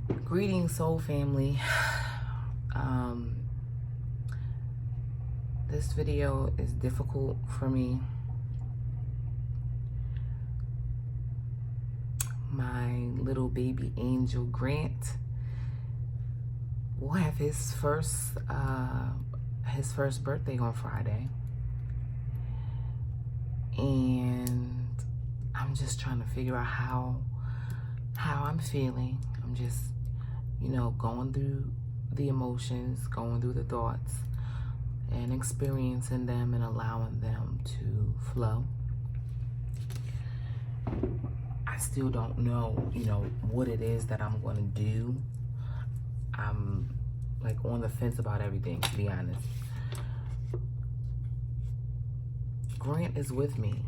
Greetings, soul family. This video is difficult for me. My little baby angel Grant will have his first birthday on Friday, and I'm just trying to figure out how I'm feeling. I'm just, going through the emotions, going through the thoughts, and experiencing them and allowing them to flow. I still don't know, what it is that I'm going to do. I'm like on the fence about everything, to be honest. Grant is with me.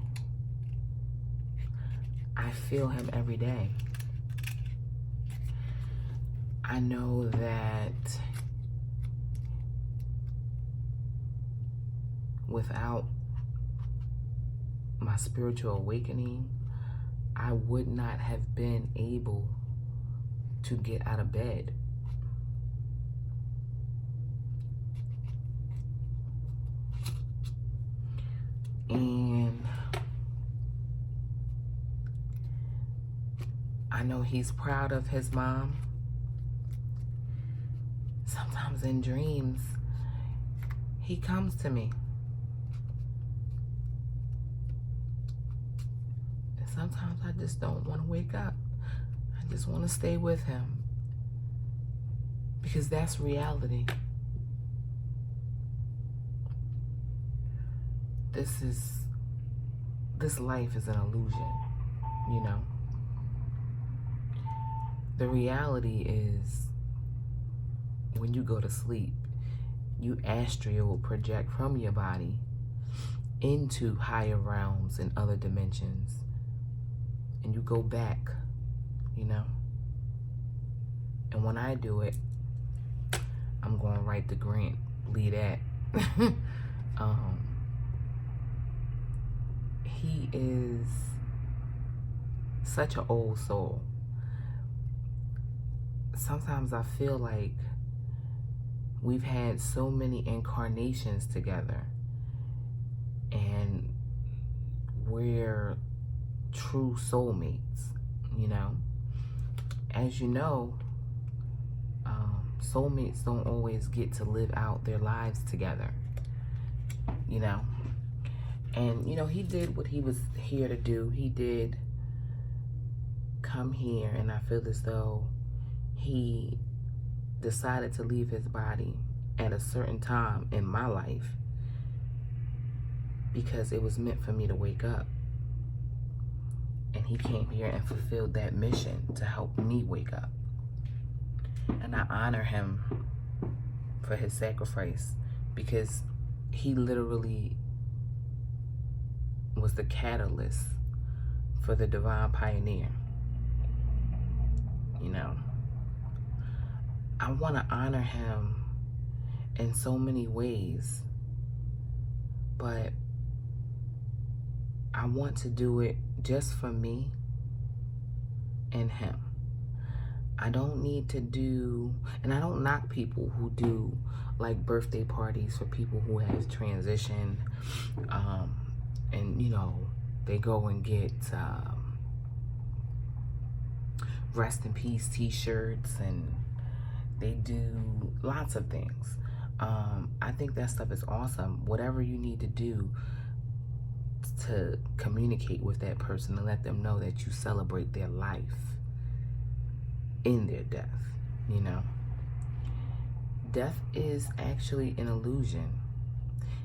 I feel him every day. I know that without my spiritual awakening, I would not have been able to get out of bed. And I know he's proud of his mom. Sometimes in dreams, he comes to me. And sometimes I just don't want to wake up. I just want to stay with him. Because that's reality. This life is an illusion, The reality is, when you go to sleep, you astral project from your body into higher realms and other dimensions. And you go back, And when I do it, I'm going right to Grant. Leave that. He is such an old soul. Sometimes I feel like we've had so many incarnations together, and we're true soulmates, As you know, soulmates don't always get to live out their lives together, And, he did what he was here to do. He did come here, and I feel as though he decided to leave his body at a certain time in my life because it was meant for me to wake up. And he came here and fulfilled that mission to help me wake up. And I honor him for his sacrifice, because he literally was the catalyst for the divine pioneer. I want to honor him in so many ways, but I want to do it just for me and him. I don't need to do, and I don't knock people who do like birthday parties for people who have transitioned, and they go and get rest in peace t-shirts, and they do lots of things. I think that stuff is awesome. Whatever you need to do to communicate with that person and let them know that you celebrate their life in their death, Death is actually an illusion.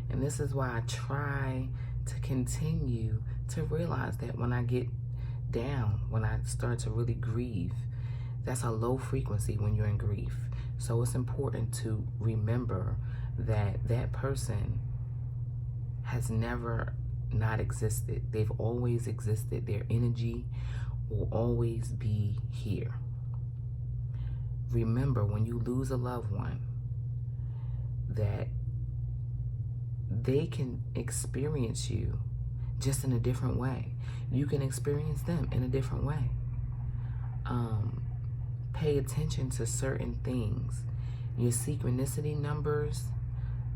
And this is why I try to continue to realize that when I get down, when I start to really grieve, that's a low frequency when you're in grief. So it's important to remember that that person has never not existed. They've always existed. Their energy will always be here. Remember, when you lose a loved one, that they can experience you just in a different way. You can experience them in a different way. pay attention to certain things. Your synchronicity numbers,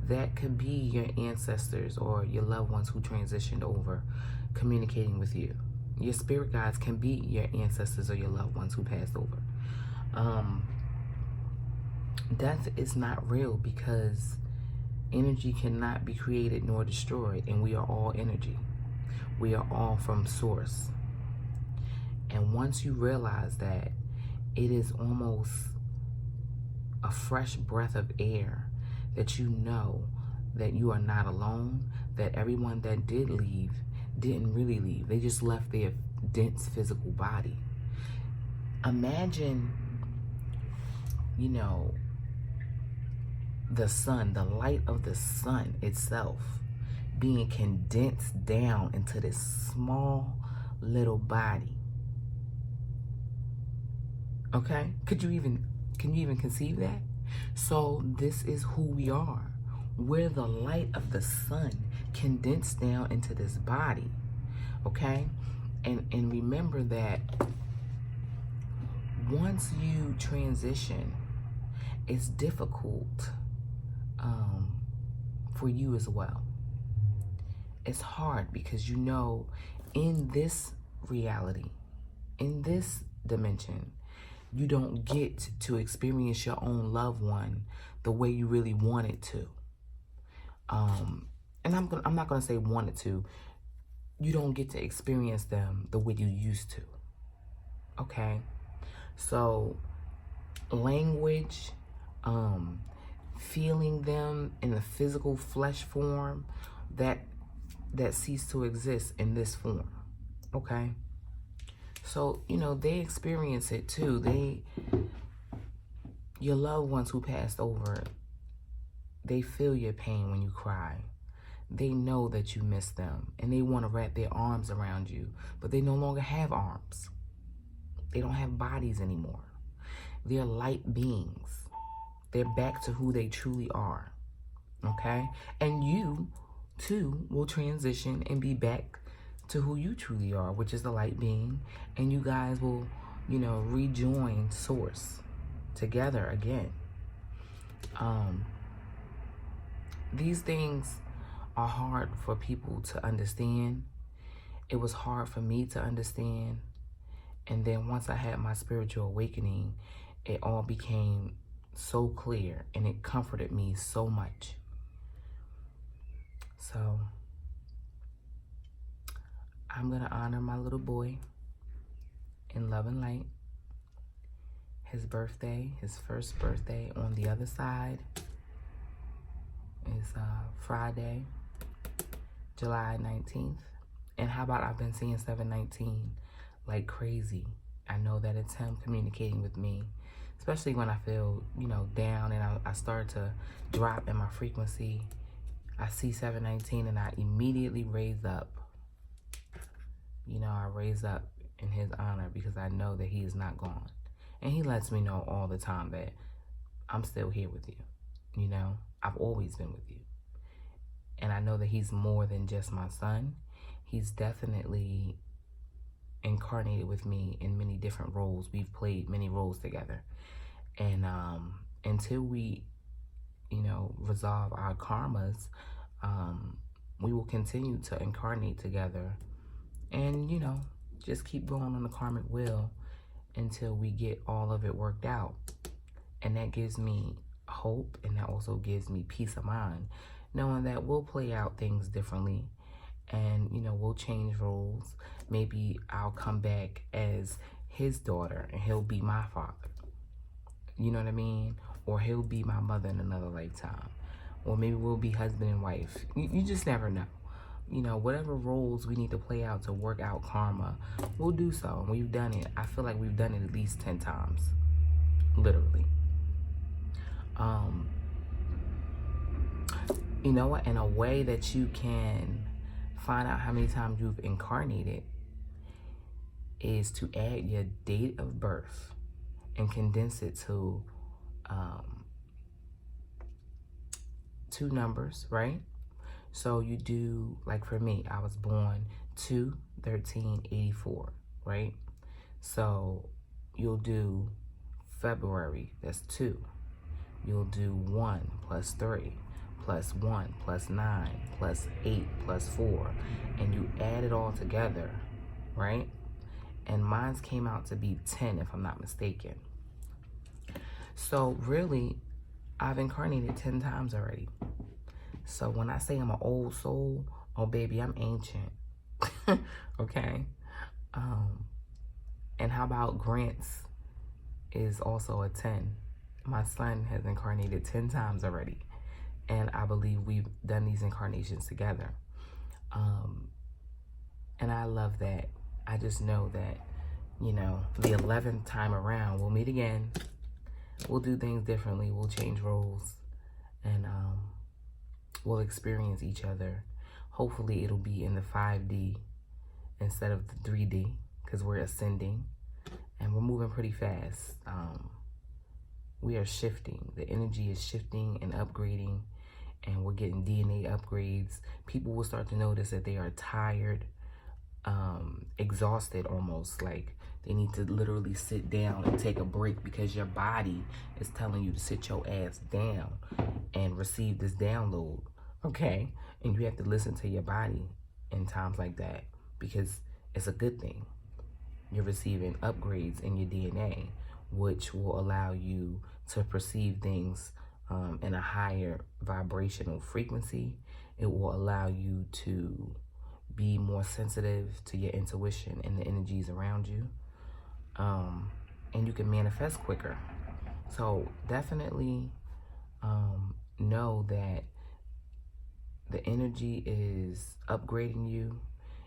that could be your ancestors or your loved ones who transitioned over communicating with you. Your spirit guides can be your ancestors or your loved ones who passed over. Death is not real because energy cannot be created nor destroyed, and we are all energy. We are all from source. And once you realize that, it is almost a fresh breath of air that you know that you are not alone, that everyone that did leave didn't really leave. They just left their dense physical body. Imagine, you know, the sun, the light of the sun itself being condensed down into this small little body. Okay? Can you even conceive that? So this is who we are. We're the light of the sun condensed down into this body. Okay? And remember that once you transition, it's difficult for you as well. It's hard because, you know, in this reality, in this dimension, you don't get to experience your own loved one the way you really wanted to. And I'm not gonna say wanted to. You don't get to experience them the way you used to. Okay? So language, feeling them in the physical flesh form, that cease to exist in this form. Okay? So, you know, they experience it too. Your loved ones who passed over, they feel your pain when you cry. They know that you miss them and they want to wrap their arms around you, but they no longer have arms. They don't have bodies anymore. They're light beings. They're back to who they truly are. Okay? And you too will transition and be back to who you truly are, which is the light being, and you guys will, you know, rejoin source together again. These things are hard for people to understand. It was hard for me to understand. And then once I had my spiritual awakening, it all became so clear and it comforted me so much. So I'm going to honor my little boy in love and light. His birthday, his first birthday on the other side is Friday, July 19th. And how about I've been seeing 719 like crazy. I know that it's him communicating with me, especially when I feel, you know, down and I start to drop in my frequency. I see 719 and I immediately raise up. You know, I raise up in his honor because I know that he is not gone. And he lets me know all the time that I'm still here with you. You know, I've always been with you. And I know that he's more than just my son. He's definitely incarnated with me in many different roles. We've played many roles together. And until we, you know, resolve our karmas, we will continue to incarnate together and, you know, just keep going on the karmic wheel until we get all of it worked out. And that gives me hope, and that also gives me peace of mind, knowing that we'll play out things differently and, you know, we'll change roles. Maybe I'll come back as his daughter and he'll be my father. You know what I mean? Or he'll be my mother in another lifetime. Or maybe we'll be husband and wife. You just never know. You know, whatever roles we need to play out to work out karma, we'll do so. And we've done it. I feel like we've done it at least 10 times. Literally. You know what? In a way that you can find out how many times you've incarnated is to add your date of birth and condense it to 2 numbers, right? So you do, like for me, I was born 2/13/84, right? So you'll do February, that's 2. You'll do 1 plus 3 plus 1 plus 9 plus 8 plus 4, and you add it all together, right? And mine's came out to be 10, if I'm not mistaken. So really, I've incarnated 10 times already. So when I say I'm an old soul, oh baby, I'm ancient. Okay? And how about Grant's is also a 10. My son has incarnated 10 times already. And I believe we've done these incarnations together. And I love that. I just know that, you know, the 11th time around, we'll meet again. We'll do things differently. We'll change roles. And we'll experience each other. Hopefully it'll be in the 5D instead of the 3D, because we're ascending. And we're moving pretty fast. We are shifting. The energy is shifting and upgrading. And we're getting DNA upgrades. People will start to notice that they are tired, exhausted almost. Like they need to literally sit down and take a break because your body is telling you to sit your ass down and receive this download, okay? And you have to listen to your body in times like that because it's a good thing. You're receiving upgrades in your DNA, which will allow you to perceive things in a higher vibrational frequency. It will allow you to be more sensitive to your intuition and the energies around you. And you can manifest quicker. So definitely know that the energy is upgrading you,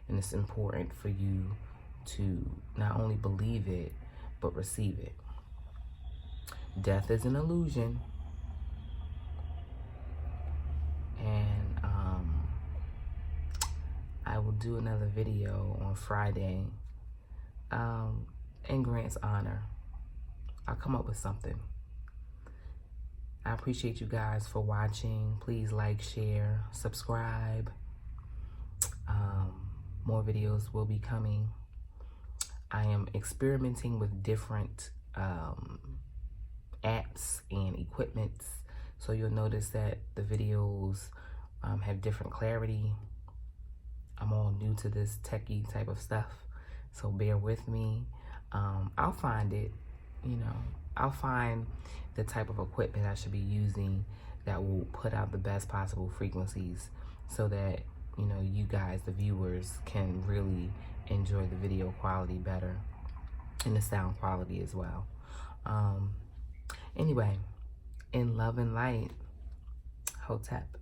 and it's important for you to not only believe it, but receive it. Death is an illusion. And I will do another video on Friday in Grant's honor. I'll come up with something. I appreciate you guys for watching. Please like, share, subscribe. More videos will be coming. I am experimenting with different apps and equipments. So you'll notice that the videos have different clarity. I'm all new to this techie type of stuff, so bear with me. I'll find it, you know. I'll find the type of equipment I should be using that will put out the best possible frequencies so that, you know, you guys, the viewers, can really enjoy the video quality better and the sound quality as well. Anyway, in love and light, Hotep.